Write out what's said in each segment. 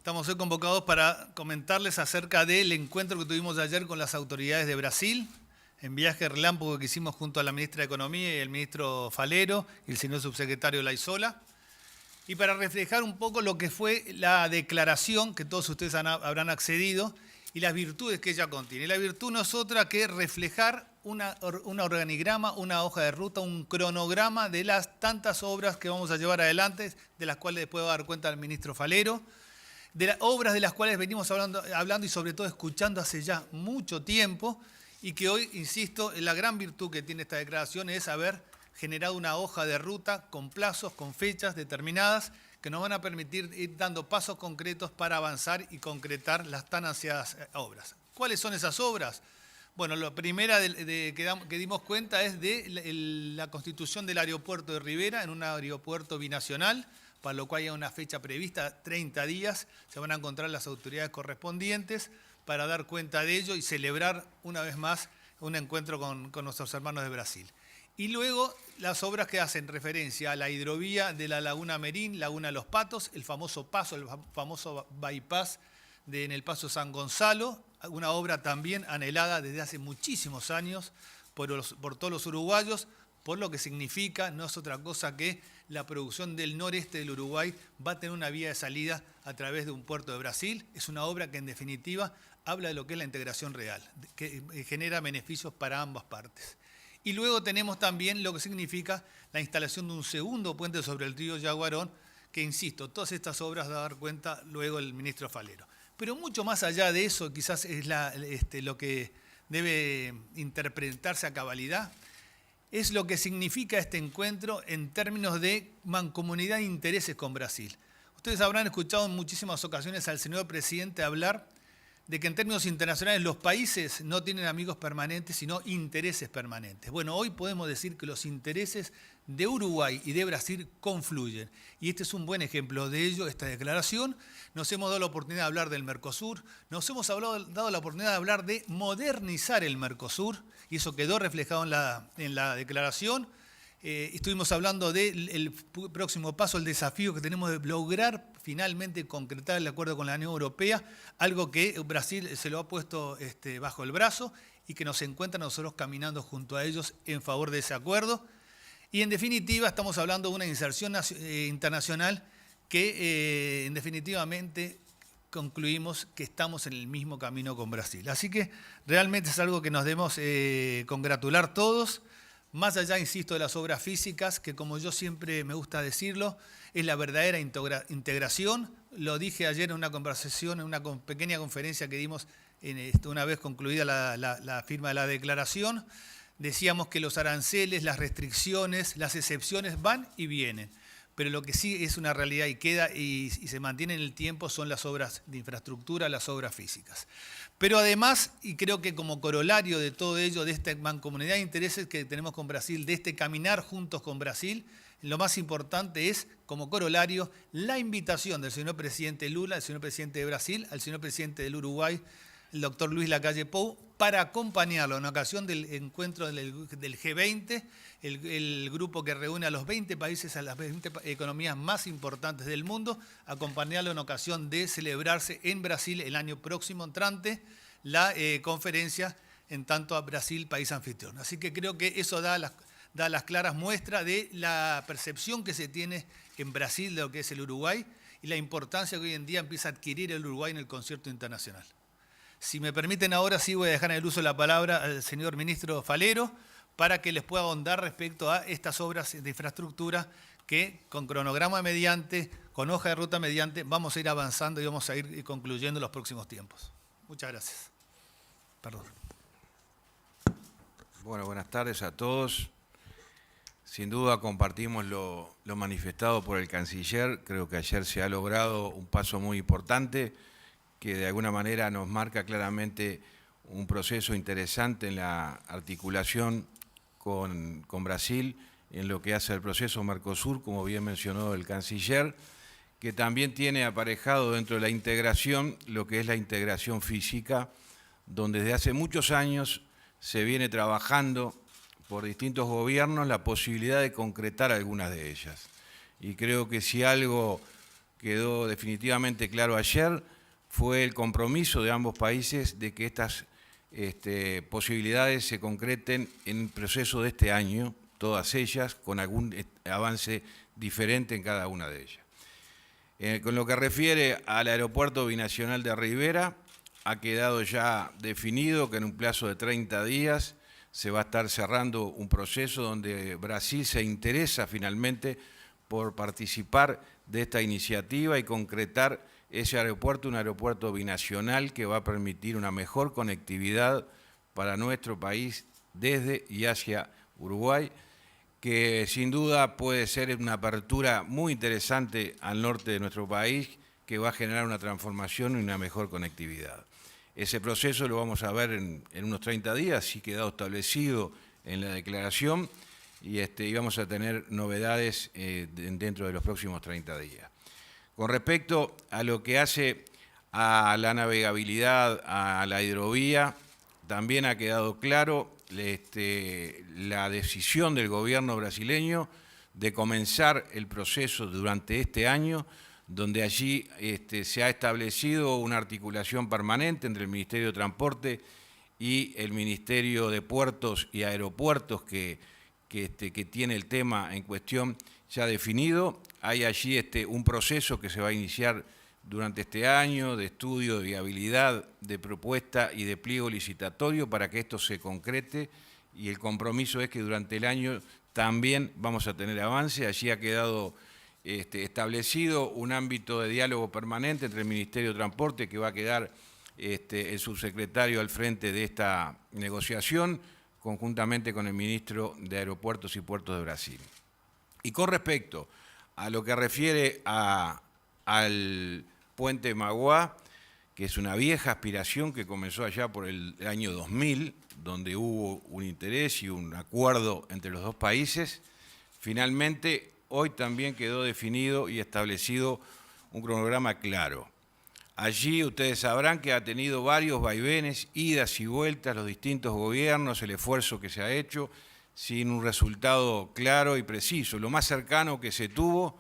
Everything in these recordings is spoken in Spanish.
Estamos hoy convocados para comentarles acerca del encuentro que tuvimos ayer con las autoridades de Brasil, en viaje relámpago que hicimos junto a la ministra de Economía y el ministro Falero y el señor subsecretario Laisola, y para reflejar un poco lo que fue la declaración que todos ustedes habrán accedido y las virtudes que ella contiene. La virtud no es otra que reflejar un organigrama, una hoja de ruta, un cronograma de las tantas obras que vamos a llevar adelante, de las cuales después va a dar cuenta el ministro Falero, de las obras de las cuales venimos hablando y sobre todo escuchando hace ya mucho tiempo, y que hoy, insisto, la gran virtud que tiene esta declaración es haber generado una hoja de ruta con plazos, con fechas determinadas, que nos van a permitir ir dando pasos concretos para avanzar y concretar las tan ansiadas obras. ¿Cuáles son esas obras? Bueno, la primera que dimos cuenta es de la constitución del aeropuerto de Rivera en un aeropuerto binacional, para lo cual hay una fecha prevista, 30 días, se van a encontrar las autoridades correspondientes para dar cuenta de ello y celebrar una vez más un encuentro con nuestros hermanos de Brasil. Y luego las obras que hacen referencia a la hidrovía de la Laguna Merín, Laguna Los Patos, el famoso paso, el famoso bypass en el Paso San Gonzalo, una obra también anhelada desde hace muchísimos años por todos los uruguayos, por lo que significa, no es otra cosa que la producción del noreste del Uruguay va a tener una vía de salida a través de un puerto de Brasil. Es una obra que en definitiva habla de lo que es la integración real, que genera beneficios para ambas partes. Y luego tenemos también lo que significa la instalación de un segundo puente sobre el río Yaguarón, que insisto, todas estas obras va a dar cuenta luego el ministro Falero. Pero mucho más allá de eso, quizás es lo que debe interpretarse a cabalidad, es lo que significa este encuentro en términos de mancomunidad de intereses con Brasil. Ustedes habrán escuchado en muchísimas ocasiones al señor presidente hablar de que en términos internacionales los países no tienen amigos permanentes, sino intereses permanentes. Bueno, hoy podemos decir que los intereses de Uruguay y de Brasil confluyen. Y este es un buen ejemplo de ello, esta declaración. Nos hemos dado la oportunidad de hablar del Mercosur, nos hemos dado la oportunidad de hablar de modernizar el Mercosur, y eso quedó reflejado en la declaración. Estuvimos hablando del próximo paso, el desafío que tenemos de lograr finalmente concretar el acuerdo con la Unión Europea, algo que Brasil se lo ha puesto bajo el brazo y que nos encuentra nosotros caminando junto a ellos en favor de ese acuerdo. Y en definitiva estamos hablando de una inserción internacional que en definitivamente concluimos que estamos en el mismo camino con Brasil. Así que realmente es algo que nos debemos congratular todos. Más allá, insisto, de las obras físicas, que como yo siempre me gusta decirlo, es la verdadera integración. Lo dije ayer en una conversación, en una pequeña conferencia que dimos una vez concluida la firma de la declaración. Decíamos que los aranceles, las restricciones, las excepciones van y vienen. Pero lo que sí es una realidad y queda y se mantiene en el tiempo son las obras de infraestructura, las obras físicas. Pero además, y creo que como corolario de todo ello, de esta mancomunidad de intereses que tenemos con Brasil, de este caminar juntos con Brasil, lo más importante es, como corolario, la invitación del señor presidente Lula, al señor presidente de Brasil, al señor presidente del Uruguay, el doctor Luis Lacalle Pou, para acompañarlo en ocasión del encuentro del G20, el grupo que reúne a los 20 países, a las 20 economías más importantes del mundo, acompañarlo en ocasión de celebrarse en Brasil el año próximo entrante la conferencia en tanto a Brasil, país anfitrión. Así que creo que eso da las claras muestras de la percepción que se tiene en Brasil de lo que es el Uruguay y la importancia que hoy en día empieza a adquirir el Uruguay en el concierto internacional. Si me permiten, ahora sí voy a dejar en el uso de la palabra al señor ministro Falero para que les pueda ahondar respecto a estas obras de infraestructura que con cronograma mediante, con hoja de ruta mediante, vamos a ir avanzando y vamos a ir concluyendo en los próximos tiempos. Muchas gracias. Perdón. Bueno, buenas tardes a todos. Sin duda compartimos lo manifestado por el canciller. Creo que ayer se ha logrado un paso muy importante que de alguna manera nos marca claramente un proceso interesante en la articulación con Brasil, en lo que hace el proceso Mercosur, como bien mencionó el canciller, que también tiene aparejado dentro de la integración lo que es la integración física, donde desde hace muchos años se viene trabajando por distintos gobiernos la posibilidad de concretar algunas de ellas. Y creo que si algo quedó definitivamente claro ayer fue el compromiso de ambos países de que estas posibilidades se concreten en el proceso de este año, todas ellas con algún avance diferente en cada una de ellas. Con lo que refiere al aeropuerto binacional de Rivera, ha quedado ya definido que en un plazo de 30 días se va a estar cerrando un proceso donde Brasil se interesa finalmente por participar de esta iniciativa y concretar ese aeropuerto, un aeropuerto binacional que va a permitir una mejor conectividad para nuestro país desde y hacia Uruguay, que sin duda puede ser una apertura muy interesante al norte de nuestro país, que va a generar una transformación y una mejor conectividad. Ese proceso lo vamos a ver en unos 30 días, sí quedado establecido en la declaración, y vamos a tener novedades dentro de los próximos 30 días. Con respecto a lo que hace a la navegabilidad, a la hidrovía, también ha quedado claro la decisión del gobierno brasileño de comenzar el proceso durante este año, donde allí se ha establecido una articulación permanente entre el Ministerio de Transporte y el Ministerio de Puertos y Aeropuertos que tiene el tema en cuestión ya definido. Hay allí un proceso que se va a iniciar durante este año de estudio de viabilidad, de propuesta y de pliego licitatorio para que esto se concrete, y el compromiso es que durante el año también vamos a tener avance. Allí ha quedado establecido un ámbito de diálogo permanente entre el Ministerio de Transporte, que va a quedar el subsecretario al frente de esta negociación, conjuntamente con el ministro de Aeropuertos y Puertos de Brasil. Y con respecto a lo que refiere al puente Maguá, que es una vieja aspiración que comenzó allá por el año 2000, donde hubo un interés y un acuerdo entre los dos países, finalmente hoy también quedó definido y establecido un cronograma claro. Allí ustedes sabrán que ha tenido varios vaivenes, idas y vueltas, los distintos gobiernos, el esfuerzo que se ha hecho, sin un resultado claro y preciso. Lo más cercano que se tuvo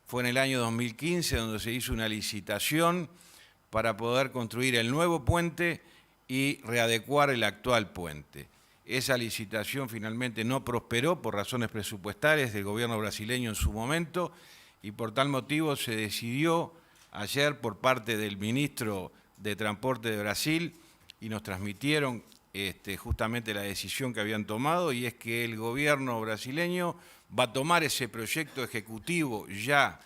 fue en el año 2015, donde se hizo una licitación para poder construir el nuevo puente y readecuar el actual puente. Esa licitación finalmente no prosperó por razones presupuestarias del gobierno brasileño en su momento, y por tal motivo se decidió ayer por parte del ministro de Transporte de Brasil, y nos transmitieron justamente la decisión que habían tomado, y es que el gobierno brasileño va a tomar ese proyecto ejecutivo ya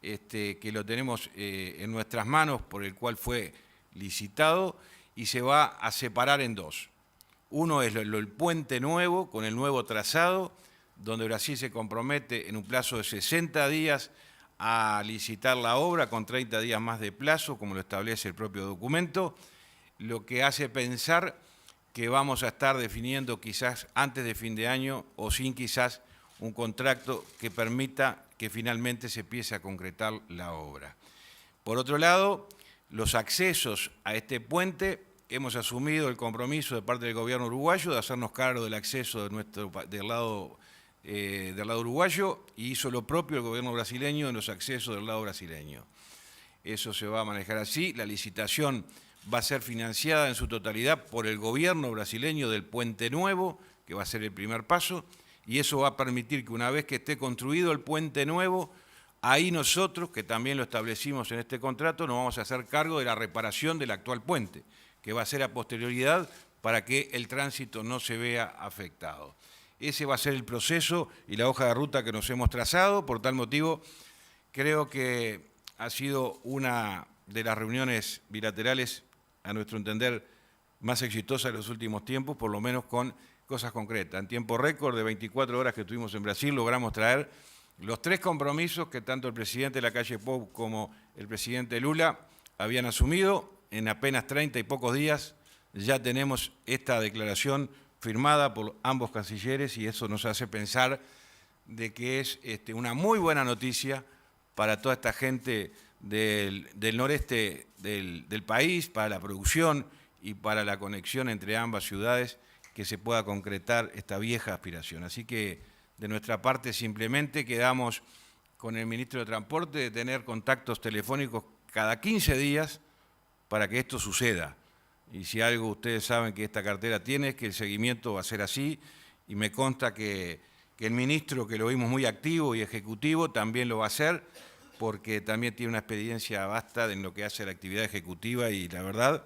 que lo tenemos en nuestras manos, por el cual fue licitado, y se va a separar en dos. Uno es el puente nuevo, con el nuevo trazado, donde Brasil se compromete en un plazo de 60 días a licitar la obra, con 30 días más de plazo, como lo establece el propio documento, lo que hace pensar que vamos a estar definiendo quizás antes de fin de año, o sin quizás un contrato que permita que finalmente se empiece a concretar la obra. Por otro lado, los accesos a este puente, hemos asumido el compromiso de parte del gobierno uruguayo de hacernos cargo del acceso del lado uruguayo, y hizo lo propio el gobierno brasileño en los accesos del lado brasileño. Eso se va a manejar así. La licitación va a ser financiada en su totalidad por el gobierno brasileño del Puente Nuevo, que va a ser el primer paso, y eso va a permitir que una vez que esté construido el Puente Nuevo, ahí nosotros, que también lo establecimos en este contrato, nos vamos a hacer cargo de la reparación del actual puente, que va a ser a posterioridad para que el tránsito no se vea afectado. Ese va a ser el proceso y la hoja de ruta que nos hemos trazado. Por tal motivo, creo que ha sido una de las reuniones bilaterales, a nuestro entender, más exitosas de los últimos tiempos, por lo menos con cosas concretas. En tiempo récord de 24 horas que estuvimos en Brasil, logramos traer los 3 compromisos que tanto el presidente Lacalle Pou como el presidente Lula habían asumido. En apenas 30 y pocos días ya tenemos esta declaración firmada por ambos cancilleres, y eso nos hace pensar de que es una muy buena noticia para toda esta gente del noreste del país, para la producción y para la conexión entre ambas ciudades, que se pueda concretar esta vieja aspiración. Así que de nuestra parte simplemente quedamos con el ministro de Transporte de tener contactos telefónicos cada 15 días para que esto suceda. Y si algo ustedes saben que esta cartera tiene es que el seguimiento va a ser así, y me consta que el ministro, que lo vimos muy activo y ejecutivo, también lo va a hacer, porque también tiene una experiencia vasta en lo que hace la actividad ejecutiva, y la verdad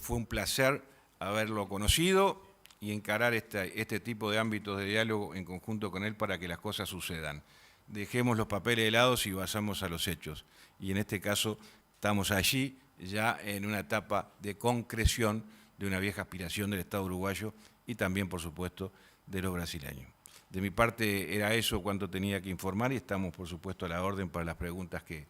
fue un placer haberlo conocido y encarar este tipo de ámbitos de diálogo en conjunto con él para que las cosas sucedan. Dejemos los papeles de lado y basamos a los hechos. Y en este caso estamos allí ya en una etapa de concreción de una vieja aspiración del Estado uruguayo y también, por supuesto, de los brasileños. De mi parte era eso cuanto tenía que informar, y estamos, por supuesto, a la orden para las preguntas que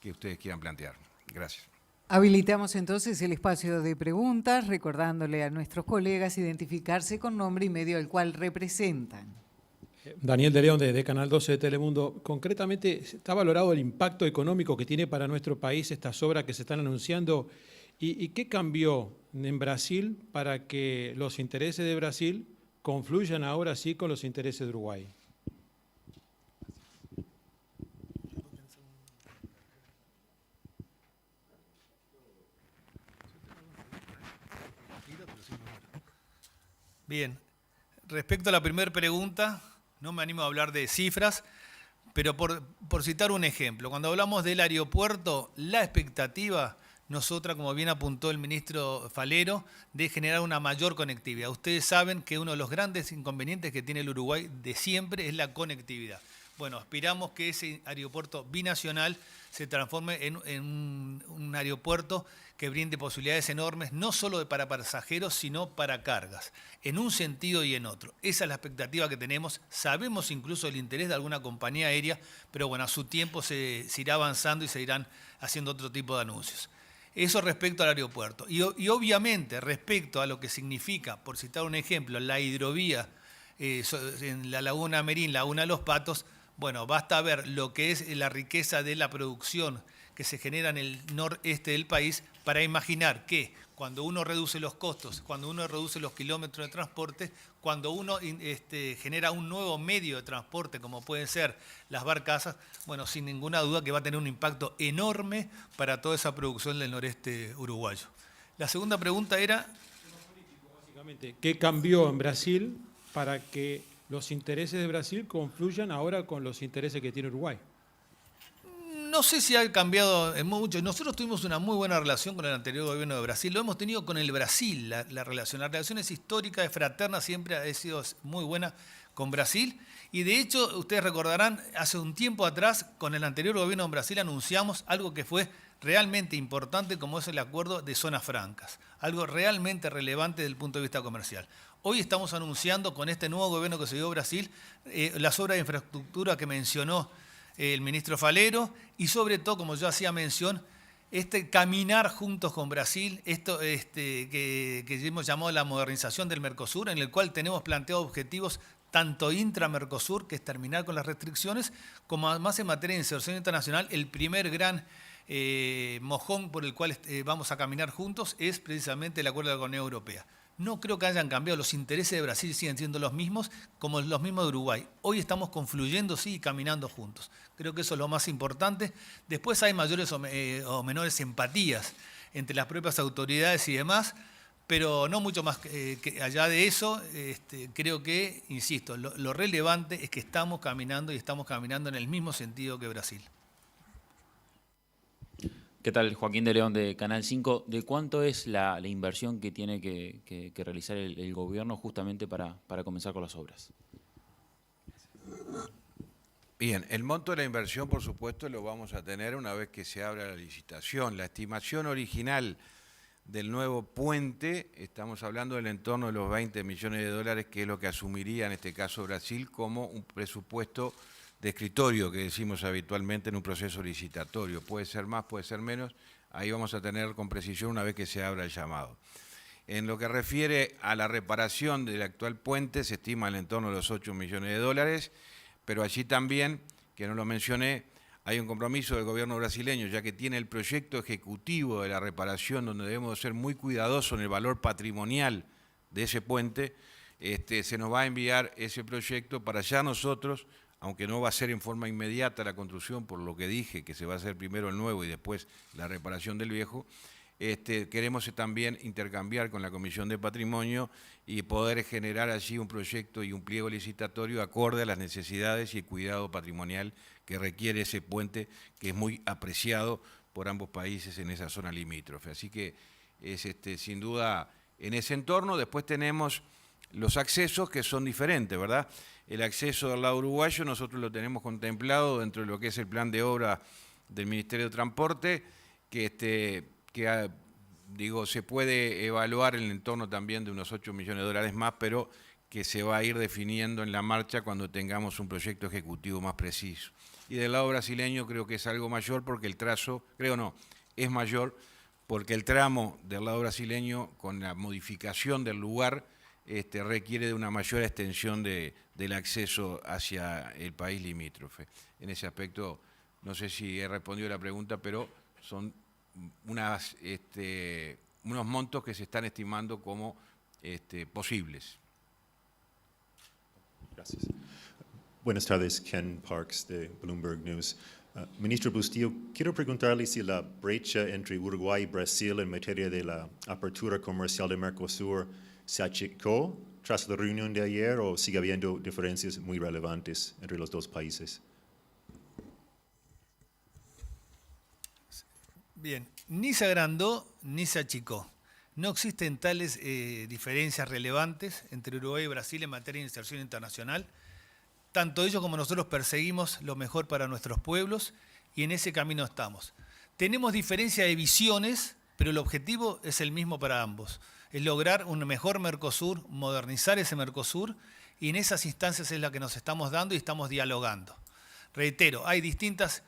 ustedes quieran plantear. Gracias. Habilitamos entonces el espacio de preguntas, recordándole a nuestros colegas identificarse con nombre y medio al cual representan. Daniel de León, desde Canal 12 de Telemundo. Concretamente, ¿está valorado el impacto económico que tiene para nuestro país estas obras que se están anunciando? ¿Y qué cambió en Brasil para que los intereses de Brasil confluyan ahora sí con los intereses de Uruguay? Bien, respecto a la primera pregunta, no me animo a hablar de cifras, pero por citar un ejemplo, cuando hablamos del aeropuerto, la expectativa, nosotras, como bien apuntó el ministro Falero, de generar una mayor conectividad. Ustedes saben que uno de los grandes inconvenientes que tiene el Uruguay de siempre es la conectividad. Bueno, aspiramos que ese aeropuerto binacional se transforme en un aeropuerto que brinde posibilidades enormes, no solo para pasajeros, sino para cargas, en un sentido y en otro. Esa es la expectativa que tenemos. Sabemos incluso el interés de alguna compañía aérea, pero bueno, a su tiempo se irá avanzando y se irán haciendo otro tipo de anuncios. Eso respecto al aeropuerto. Y obviamente respecto a lo que significa, por citar un ejemplo, la hidrovía en la Laguna Merín, Laguna Los Patos, bueno, basta ver lo que es la riqueza de la producción que se genera en el noreste del país para imaginar que cuando uno reduce los costos, cuando uno reduce los kilómetros de transporte, cuando uno genera un nuevo medio de transporte como pueden ser las barcazas, bueno, sin ninguna duda que va a tener un impacto enorme para toda esa producción del noreste uruguayo. La segunda pregunta era... Básicamente, ¿qué cambió en Brasil para que los intereses de Brasil confluyan ahora con los intereses que tiene Uruguay? No sé si ha cambiado mucho. Nosotros tuvimos una muy buena relación con el anterior gobierno de Brasil. Lo hemos tenido con el Brasil, la relación. La relación es histórica, es fraterna, siempre ha sido muy buena con Brasil. Y de hecho, ustedes recordarán, hace un tiempo atrás, con el anterior gobierno de Brasil, anunciamos algo que fue realmente importante, como es el acuerdo de zonas francas. Algo realmente relevante desde el punto de vista comercial. Hoy estamos anunciando con este nuevo gobierno que se dio Brasil las obras de infraestructura que mencionó el ministro Falero, y sobre todo, como yo hacía mención, caminar juntos con Brasil, esto que hemos llamado la modernización del Mercosur, en el cual tenemos planteados objetivos tanto intra-Mercosur, que es terminar con las restricciones, como además en materia de inserción internacional, el primer gran mojón por el cual vamos a caminar juntos es precisamente el acuerdo de la Unión Europea. No creo que hayan cambiado, los intereses de Brasil siguen siendo los mismos, como los mismos de Uruguay. Hoy estamos confluyendo, sí, y caminando juntos. Creo que eso es lo más importante. Después hay mayores o menores empatías entre las propias autoridades y demás, pero no mucho más que allá de eso. Creo que, insisto, lo relevante es que estamos caminando y estamos caminando en el mismo sentido que Brasil. ¿Qué tal? Joaquín de León de Canal 5. ¿De cuánto es la inversión que tiene que realizar el gobierno justamente para comenzar con las obras? Bien, el monto de la inversión, por supuesto, lo vamos a tener una vez que se abra la licitación. La estimación original del nuevo puente, estamos hablando del entorno de los 20 millones de dólares, que es lo que asumiría en este caso Brasil como un presupuesto de escritorio, que decimos habitualmente en un proceso licitatorio. Puede ser más, puede ser menos, ahí vamos a tener con precisión una vez que se abra el llamado. En lo que refiere a la reparación del actual puente, se estima en el entorno de los 8 millones de dólares, pero allí también, que no lo mencioné, hay un compromiso del gobierno brasileño, ya que tiene el proyecto ejecutivo de la reparación, donde debemos ser muy cuidadosos en el valor patrimonial de ese puente. Se nos va a enviar ese proyecto para ya nosotros aunque no va a ser en forma inmediata la construcción, por lo que dije, que se va a hacer primero el nuevo y después la reparación del viejo, queremos también intercambiar con la Comisión de Patrimonio y poder generar allí un proyecto y un pliego licitatorio acorde a las necesidades y el cuidado patrimonial que requiere ese puente, que es muy apreciado por ambos países en esa zona limítrofe. Así que es sin duda en ese entorno. Después tenemos los accesos, que son diferentes, ¿verdad? El acceso del lado uruguayo nosotros lo tenemos contemplado dentro de lo que es el plan de obra del Ministerio de Transporte, que se puede evaluar en el entorno también de unos 8 millones de dólares más, pero que se va a ir definiendo en la marcha cuando tengamos un proyecto ejecutivo más preciso. Y del lado brasileño creo que es algo mayor porque el trazo, es mayor porque el tramo del lado brasileño, con la modificación del lugar, requiere de una mayor extensión del acceso hacia el país limítrofe. En ese aspecto, no sé si he respondido a la pregunta, pero son unos montos que se están estimando como posibles. Gracias. Buenas tardes, Ken Parks de Bloomberg News. Ministro Bustillo, quiero preguntarle si la brecha entre Uruguay y Brasil en materia de la apertura comercial de Mercosur se achicó tras la reunión de ayer o sigue habiendo diferencias muy relevantes entre los dos países. Bien, ni se agrandó ni se achicó. No existen tales diferencias relevantes entre Uruguay y Brasil en materia de inserción internacional. Tanto ellos como nosotros perseguimos lo mejor para nuestros pueblos y en ese camino estamos. Tenemos diferencia de visiones, pero el objetivo es el mismo para ambos. Es lograr un mejor Mercosur, modernizar ese Mercosur, y en esas instancias es la que nos estamos dando y estamos dialogando. Reitero, hay distintas.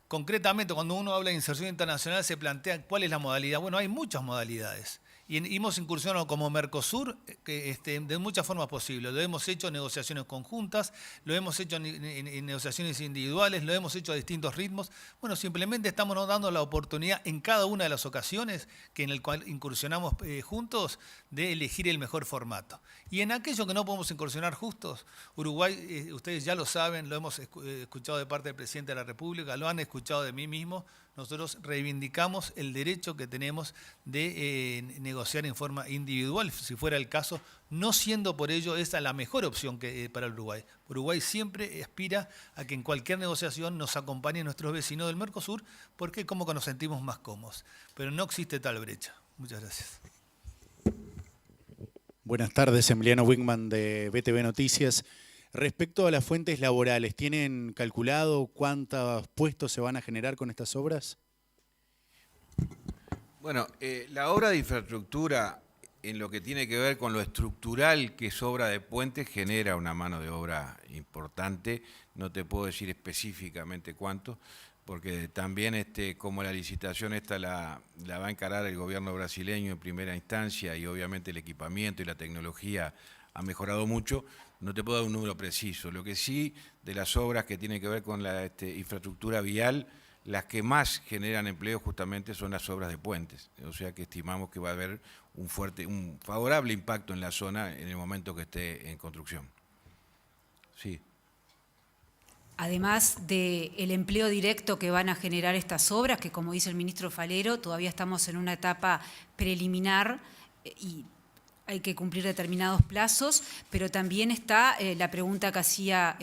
Concretamente, cuando uno habla de inserción internacional, se plantea cuál es la modalidad. Bueno, hay muchas modalidades. Y hemos incursionado como Mercosur de muchas formas posibles. Lo hemos hecho en negociaciones conjuntas, lo hemos hecho en negociaciones individuales, lo hemos hecho a distintos ritmos. Bueno, simplemente estamos nos dando la oportunidad en cada una de las ocasiones en el cual incursionamos juntos de elegir el mejor formato. Y en aquello que no podemos incursionar juntos, Uruguay, ustedes ya lo saben, lo hemos escuchado de parte del presidente de la República, lo han escuchado de mí mismo. Nosotros reivindicamos el derecho que tenemos de negociar en forma individual, si fuera el caso, no siendo por ello esa la mejor opción para el Uruguay. Uruguay siempre aspira a que en cualquier negociación nos acompañen nuestros vecinos del Mercosur, porque es como que nos sentimos más cómodos. Pero no existe tal brecha. Muchas gracias. Buenas tardes, Emiliano Wigman de BTV Noticias. Respecto a las fuentes laborales, ¿tienen calculado cuántos puestos se van a generar con estas obras? Bueno, la obra de infraestructura, en lo que tiene que ver con lo estructural que es obra de puentes, genera una mano de obra importante. No te puedo decir específicamente cuánto, porque también como la licitación esta la va a encarar el gobierno brasileño en primera instancia y obviamente el equipamiento y la tecnología ha mejorado mucho. No te puedo dar un número preciso. Lo que sí, de las obras que tienen que ver con la infraestructura vial, las que más generan empleo justamente son las obras de puentes. O sea que estimamos que va a haber un favorable impacto en la zona en el momento que esté en construcción. Sí. Además del empleo directo que van a generar estas obras, que como dice el ministro Falero, todavía estamos en una etapa preliminar y hay que cumplir determinados plazos, pero también está la pregunta que hacía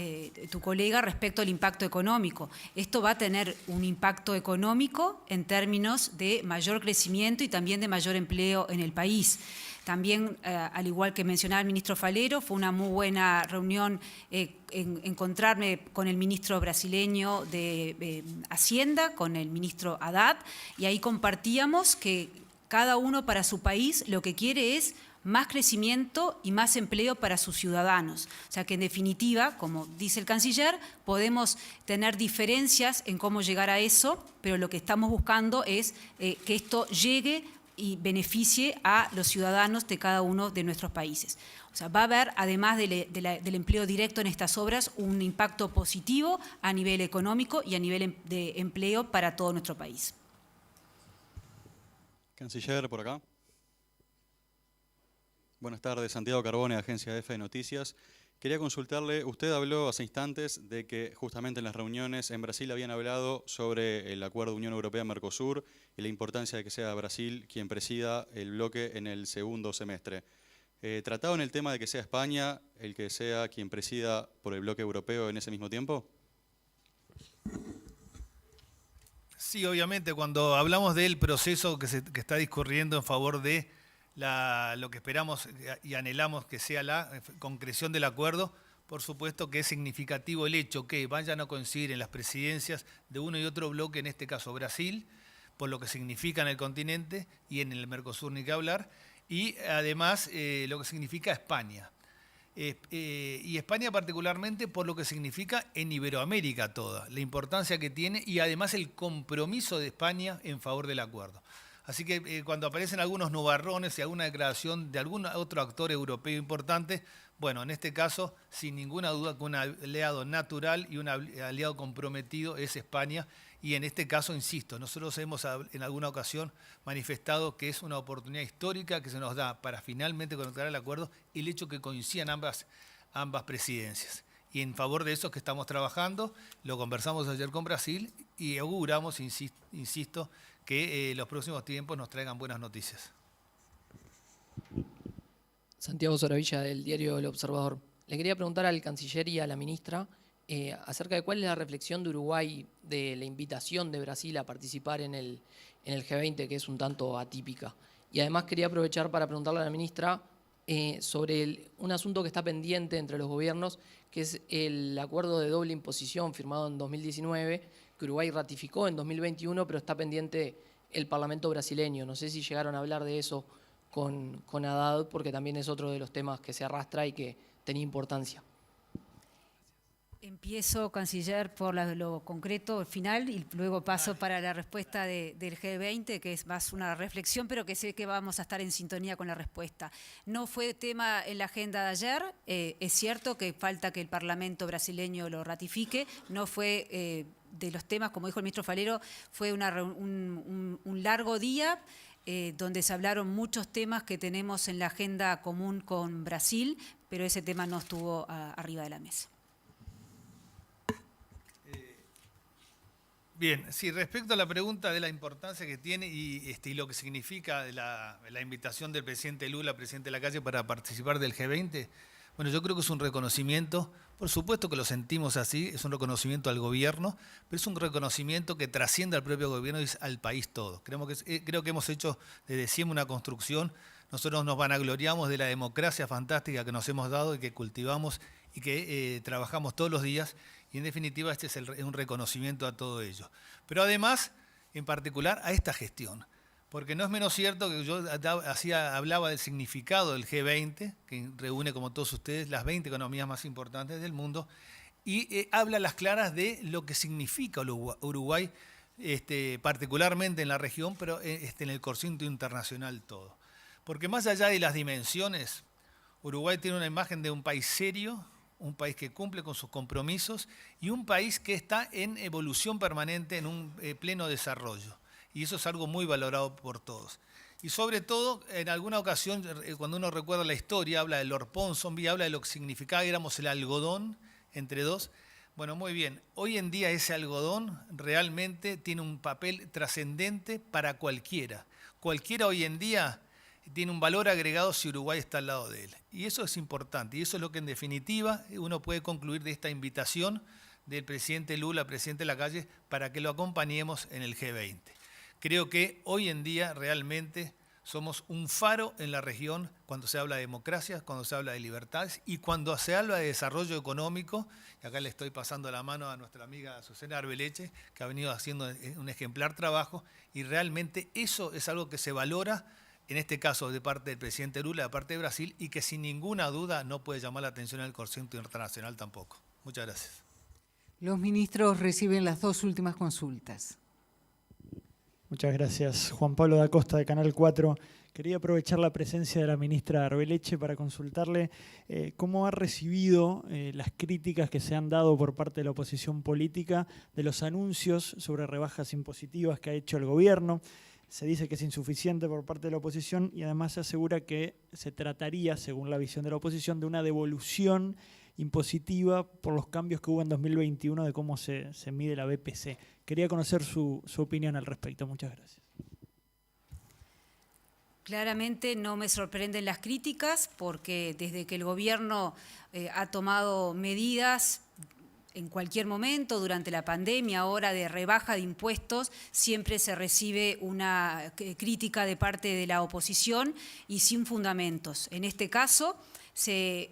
tu colega respecto al impacto económico. Esto va a tener un impacto económico en términos de mayor crecimiento y también de mayor empleo en el país. También, al igual que mencionaba el ministro Falero, fue una muy buena reunión encontrarme con el ministro brasileño de Hacienda, con el ministro Haddad, y ahí compartíamos que cada uno para su país lo que quiere es más crecimiento y más empleo para sus ciudadanos. O sea que en definitiva, como dice el canciller, podemos tener diferencias en cómo llegar a eso, pero lo que estamos buscando es que esto llegue y beneficie a los ciudadanos de cada uno de nuestros países. O sea, va a haber, además del empleo directo en estas obras, un impacto positivo a nivel económico y a nivel de empleo para todo nuestro país. Canciller, por acá. Buenas tardes, Santiago Carbone, Agencia EFE Noticias. Quería consultarle, usted habló hace instantes de que justamente en las reuniones en Brasil habían hablado sobre el acuerdo Unión Europea-Mercosur y la importancia de que sea Brasil quien presida el bloque en el segundo semestre. ¿Trataron el tema de que sea España el que sea quien presida por el bloque europeo en ese mismo tiempo? Sí, obviamente, cuando hablamos del proceso que está discurriendo en favor de lo que esperamos y anhelamos que sea la concreción del acuerdo, por supuesto que es significativo el hecho que vayan a coincidir en las presidencias de uno y otro bloque, en este caso Brasil, por lo que significa en el continente y en el Mercosur ni que hablar, y además lo que significa España. Y España particularmente por lo que significa en Iberoamérica toda, la importancia que tiene y además el compromiso de España en favor del acuerdo. Así que cuando aparecen algunos nubarrones y alguna declaración de algún otro actor europeo importante, bueno, en este caso, sin ninguna duda que un aliado natural y un aliado comprometido es España. Y en este caso, insisto, nosotros hemos en alguna ocasión manifestado que es una oportunidad histórica que se nos da para finalmente conectar el acuerdo el hecho que coincidan ambas presidencias. Y en favor de eso es que estamos trabajando, lo conversamos ayer con Brasil y auguramos, insisto, que los próximos tiempos nos traigan buenas noticias. Santiago Soravilla, del diario El Observador. Le quería preguntar al canciller y a la ministra acerca de cuál es la reflexión de Uruguay de la invitación de Brasil a participar en el G20, que es un tanto atípica. Y además quería aprovechar para preguntarle a la ministra sobre un asunto que está pendiente entre los gobiernos, que es el acuerdo de doble imposición firmado en 2019, que Uruguay ratificó en 2021, pero está pendiente el Parlamento brasileño. No sé si llegaron a hablar de eso con Haddad, porque también es otro de los temas que se arrastra y que tenía importancia. Empiezo, canciller, por lo concreto, el final, y luego paso para la respuesta del G20, que es más una reflexión, pero que sé que vamos a estar en sintonía con la respuesta. No fue tema en la agenda de ayer, es cierto que falta que el Parlamento brasileño lo ratifique, no fue de los temas, como dijo el ministro Falero, fue un largo día, donde se hablaron muchos temas que tenemos en la agenda común con Brasil, pero ese tema no estuvo arriba de la mesa. Bien, sí, respecto a la pregunta de la importancia que tiene y lo que significa la invitación del presidente Lula, presidente Lacalle, para participar del G20, bueno, yo creo que es un reconocimiento, por supuesto que lo sentimos así, es un reconocimiento al gobierno, pero es un reconocimiento que trasciende al propio gobierno y al país todo. Creo que hemos hecho desde siempre una construcción, nosotros nos vanagloriamos de la democracia fantástica que nos hemos dado y que cultivamos y que trabajamos todos los días, y en definitiva este es un reconocimiento a todo ello. Pero además, en particular, a esta gestión. Porque no es menos cierto que yo hablaba del significado del G20, que reúne, como todos ustedes, las 20 economías más importantes del mundo, y habla a las claras de lo que significa Uruguay, particularmente en la región, pero en el corciento internacional todo. Porque más allá de las dimensiones, Uruguay tiene una imagen de un país serio, un país que cumple con sus compromisos y un país que está en evolución permanente, en un pleno desarrollo. Y eso es algo muy valorado por todos. Y sobre todo, en alguna ocasión, cuando uno recuerda la historia, habla de Lord Ponsonby, habla de lo que significaba, éramos el algodón entre dos. Bueno, muy bien. Hoy en día ese algodón realmente tiene un papel trascendente para cualquiera. Cualquiera hoy en día tiene un valor agregado si Uruguay está al lado de él. Y eso es importante. Y eso es lo que en definitiva uno puede concluir de esta invitación del presidente Lula, presidente Lacalle, para que lo acompañemos en el G20. Creo que hoy en día realmente somos un faro en la región cuando se habla de democracia, cuando se habla de libertades y cuando se habla de desarrollo económico. Y acá le estoy pasando la mano a nuestra amiga Susana Arbeleche, que ha venido haciendo un ejemplar trabajo, y realmente eso es algo que se valora, en este caso de parte del presidente Lula, de parte de Brasil, y que sin ninguna duda no puede llamar la atención al corciento internacional tampoco. Muchas gracias. Los ministros reciben las dos últimas consultas. Muchas gracias. Juan Pablo da Costa, de Canal 4. Quería aprovechar la presencia de la ministra Arbeleche para consultarle cómo ha recibido las críticas que se han dado por parte de la oposición política de los anuncios sobre rebajas impositivas que ha hecho el gobierno. Se dice que es insuficiente por parte de la oposición y además se asegura que se trataría, según la visión de la oposición, de una devolución impositiva por los cambios que hubo en 2021 de cómo se mide la BPC. Quería conocer su opinión al respecto. Muchas gracias. Claramente no me sorprenden las críticas porque desde que el gobierno ha tomado medidas en cualquier momento, durante la pandemia, ahora de rebaja de impuestos, siempre se recibe una crítica de parte de la oposición y sin fundamentos. En este caso se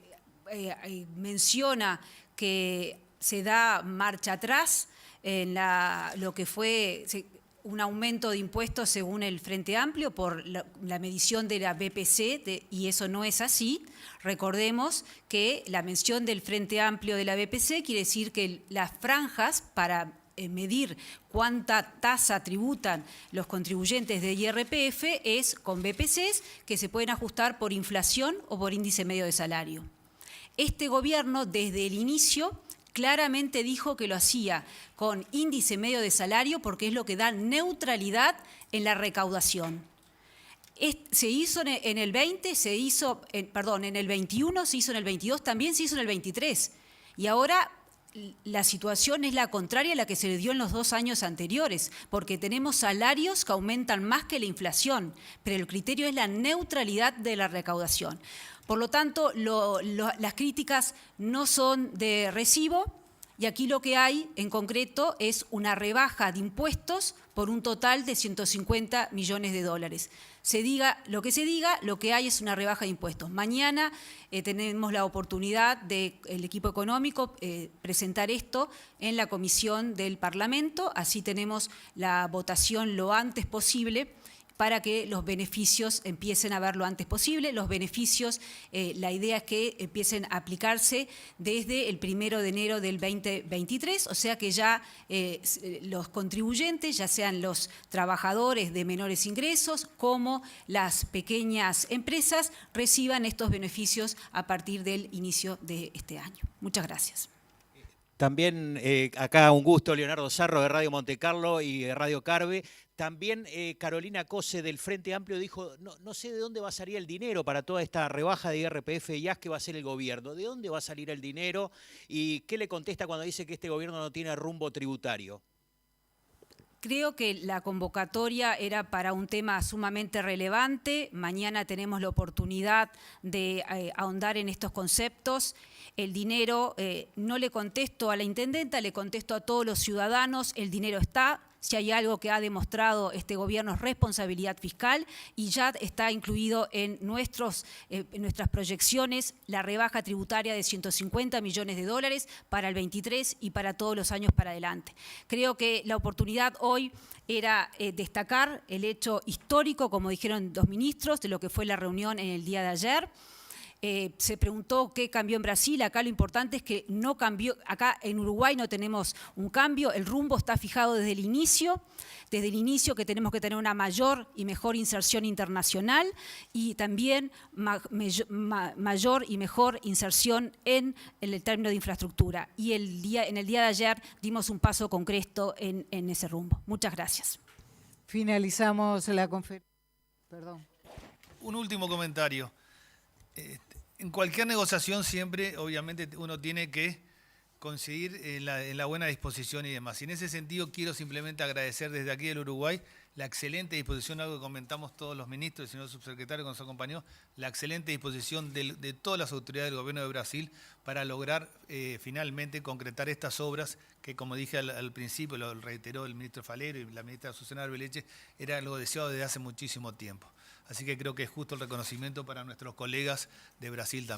menciona que se da marcha atrás en lo que fue un aumento de impuestos según el Frente Amplio por la medición de la BPC, y eso no es así. Recordemos que la mención del Frente Amplio de la BPC quiere decir que las franjas para medir cuánta tasa tributan los contribuyentes de IRPF es con BPCs que se pueden ajustar por inflación o por índice medio de salario. Este gobierno desde el inicio claramente dijo que lo hacía con índice medio de salario porque es lo que da neutralidad en la recaudación. Se hizo en el 20, en el 21, se hizo en el 22, también se hizo en el 23. Y ahora la situación es la contraria a la que se le dio en los 2 años anteriores, porque tenemos salarios que aumentan más que la inflación, pero el criterio es la neutralidad de la recaudación. Por lo tanto, las críticas no son de recibo y aquí lo que hay en concreto es una rebaja de impuestos por un total de 150 millones de dólares. Se diga lo que se diga, lo que hay es una rebaja de impuestos. Mañana tenemos la oportunidad del equipo económico presentar esto en la comisión del Parlamento, así tenemos la votación lo antes posible para que los beneficios empiecen a ver lo antes posible. Los beneficios, la idea es que empiecen a aplicarse desde el 1 de enero del 2023, o sea que ya los contribuyentes, ya sean los trabajadores de menores ingresos como las pequeñas empresas, reciban estos beneficios a partir del inicio de este año. Muchas gracias. También acá un gusto, Leonardo Sarro de Radio Montecarlo y de Radio Carve. También Carolina Cose del Frente Amplio dijo, no sé de dónde va a salir el dinero para toda esta rebaja de IRPF y IAS que va a hacer el gobierno. ¿De dónde va a salir el dinero? ¿Y qué le contesta cuando dice que este gobierno no tiene rumbo tributario? Creo que la convocatoria era para un tema sumamente relevante. Mañana tenemos la oportunidad de ahondar en estos conceptos. El dinero, no le contesto a la intendenta, le contesto a todos los ciudadanos, el dinero está. Si hay algo que ha demostrado este gobierno es responsabilidad fiscal y ya está incluido en nuestras proyecciones la rebaja tributaria de 150 millones de dólares para el 23 y para todos los años para adelante. Creo que la oportunidad hoy era destacar el hecho histórico, como dijeron los ministros, de lo que fue la reunión en el día de ayer. Se preguntó qué cambió en Brasil. Acá lo importante es que no cambió. Acá en Uruguay no tenemos un cambio. El rumbo está fijado desde el inicio que tenemos que tener una mayor y mejor inserción internacional y también mayor y mejor inserción en el término de infraestructura. Y en el día de ayer dimos un paso concreto en ese rumbo. Muchas gracias. Finalizamos la conferencia. Perdón. Un último comentario. En cualquier negociación siempre, obviamente, uno tiene que coincidir en la buena disposición y demás. Y en ese sentido quiero simplemente agradecer desde aquí del Uruguay la excelente disposición, algo que comentamos todos los ministros, el señor subsecretario que nos acompañó, la excelente disposición de todas las autoridades del gobierno de Brasil para lograr finalmente concretar estas obras que, como dije al principio, lo reiteró el ministro Falero y la ministra Susana Arbeleche, era algo deseado desde hace muchísimo tiempo. Así que creo que es justo el reconocimiento para nuestros colegas de Brasil también.